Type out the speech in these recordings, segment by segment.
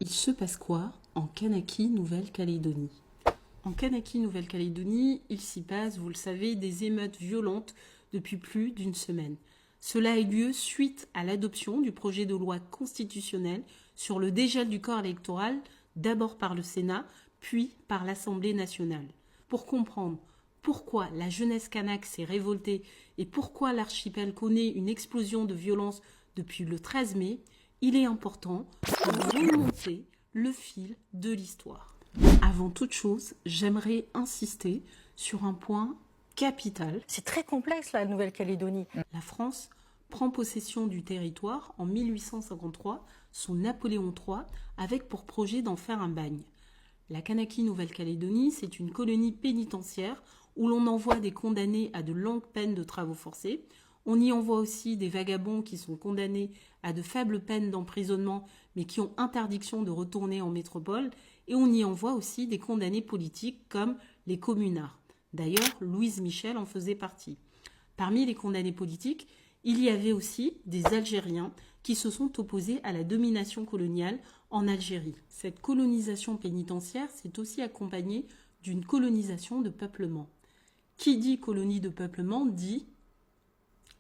Il se passe quoi en Kanakee, Nouvelle-Calédonie? En Kanakee, Nouvelle-Calédonie, il s'y passe, vous le savez, des émeutes violentes depuis plus d'une semaine. Cela a eu lieu suite à l'adoption du projet de loi constitutionnelle sur le dégel du corps électoral, d'abord par le Sénat, puis par l'Assemblée nationale. Pour comprendre pourquoi la jeunesse kanak s'est révoltée et pourquoi l'archipel connaît une explosion de violence depuis le 13 mai, il est important de remonter le fil de l'histoire. Avant toute chose, j'aimerais insister sur un point capital. C'est très complexe la Nouvelle-Calédonie. La France prend possession du territoire en 1853 sous Napoléon III avec pour projet d'en faire un bagne. La Kanakee Nouvelle-Calédonie, c'est une colonie pénitentiaire où l'on envoie des condamnés à de longues peines de travaux forcés. On y envoie aussi des vagabonds qui sont condamnés à de faibles peines d'emprisonnement mais qui ont interdiction de retourner en métropole. Et on y envoie aussi des condamnés politiques comme les communards. D'ailleurs, Louise Michel en faisait partie. Parmi les condamnés politiques, il y avait aussi des Algériens qui se sont opposés à la domination coloniale en Algérie. Cette colonisation pénitentiaire s'est aussi accompagnée d'une colonisation de peuplement. Qui dit colonie de peuplement dit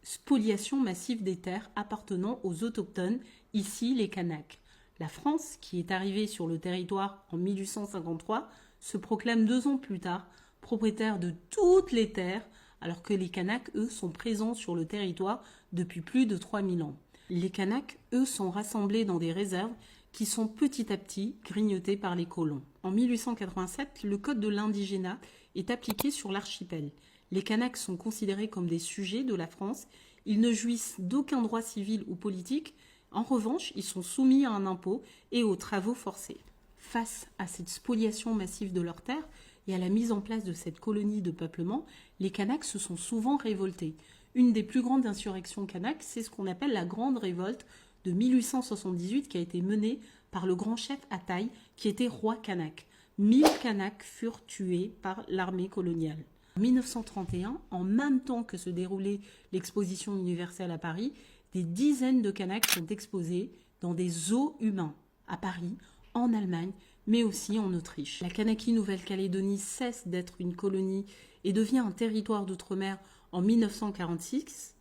spoliation massive des terres appartenant aux autochtones, ici les Kanaks. La France, qui est arrivée sur le territoire en 1853, se proclame 2 ans plus tard propriétaire de toutes les terres, alors que les Kanaks, eux, sont présents sur le territoire depuis plus de 3000 ans. Les Kanaks, eux, sont rassemblés dans des réserves qui sont petit à petit grignotées par les colons. En 1887, le code de l'indigénat est appliqué sur l'archipel. Les Kanaks sont considérés comme des sujets de la France. Ils ne jouissent d'aucun droit civil ou politique. En revanche, ils sont soumis à un impôt et aux travaux forcés. Face à cette spoliation massive de leurs terres et à la mise en place de cette colonie de peuplement, les Kanaks se sont souvent révoltés. Une des plus grandes insurrections kanaks, c'est ce qu'on appelle la Grande Révolte de 1878 qui a été menée par le grand chef Ataï, qui était roi kanak. 1000 Kanaks furent tués par l'armée coloniale. En 1931, en même temps que se déroulait l'exposition universelle à Paris, des dizaines de Kanaks sont exposés dans des zoos humains à Paris, en Allemagne, mais aussi en Autriche. La Kanakee Nouvelle-Calédonie cesse d'être une colonie et devient un territoire d'outre-mer en 1946.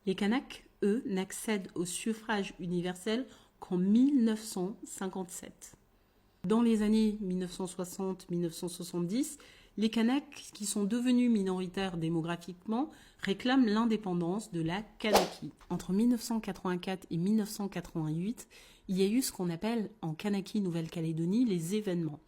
Les Kanaks, eux, n'accèdent au suffrage universel qu'en 1957. Dans les années 1960-1970, les Kanaks, qui sont devenus minoritaires démographiquement, réclament l'indépendance de la Kanakee. Entre 1984 et 1988, il y a eu ce qu'on appelle en Kanakee Nouvelle-Calédonie les événements.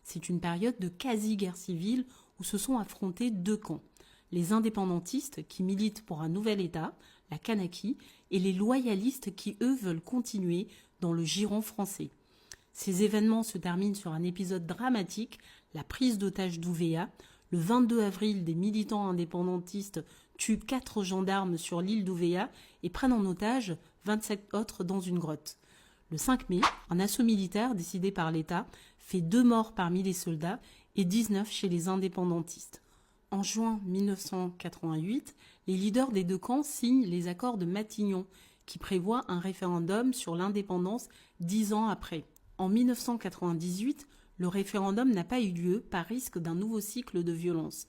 C'est une période de quasi-guerre civile où se sont affrontés 2 camps. Les indépendantistes qui militent pour un nouvel État, la Kanakee, et les loyalistes qui, eux, veulent continuer dans le giron français. Ces événements se terminent sur un épisode dramatique, la prise d'otage d'Ouvéa. Le 22 avril, des militants indépendantistes tuent 4 gendarmes sur l'île d'Ouvéa et prennent en otage 27 autres dans une grotte. Le 5 mai, un assaut militaire décidé par l'État fait 2 morts parmi les soldats et 19 chez les indépendantistes. En juin 1988, les leaders des 2 camps signent les accords de Matignon qui prévoient un référendum sur l'indépendance 10 ans après. En 1998, le référendum n'a pas eu lieu par risque d'un nouveau cycle de violence.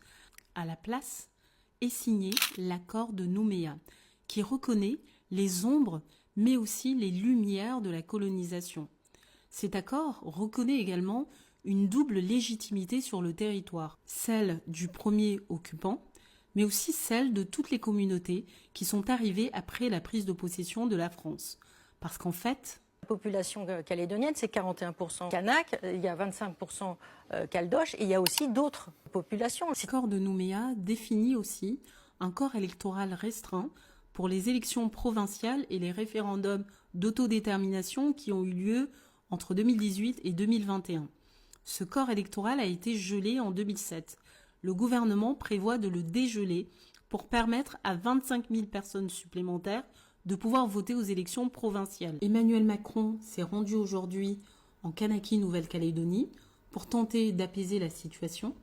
À la place est signé l'accord de Nouméa, qui reconnaît les ombres mais aussi les lumières de la colonisation. Cet accord reconnaît également une double légitimité sur le territoire, celle du premier occupant, mais aussi celle de toutes les communautés qui sont arrivées après la prise de possession de la France. Parce qu'en fait, La population calédonienne, c'est 41% Kanak, il y a 25% Caldoche, et il y a aussi d'autres populations. L'accord de Nouméa définit aussi un corps électoral restreint pour les élections provinciales et les référendums d'autodétermination qui ont eu lieu entre 2018 et 2021. Ce corps électoral a été gelé en 2007. Le gouvernement prévoit de le dégeler pour permettre à 25 000 personnes supplémentaires de pouvoir voter aux élections provinciales. Emmanuel Macron s'est rendu aujourd'hui en Kanakee Nouvelle-Calédonie pour tenter d'apaiser la situation.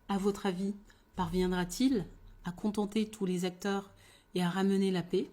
À votre avis, parviendra-t-il à contenter tous les acteurs et à ramener la paix ?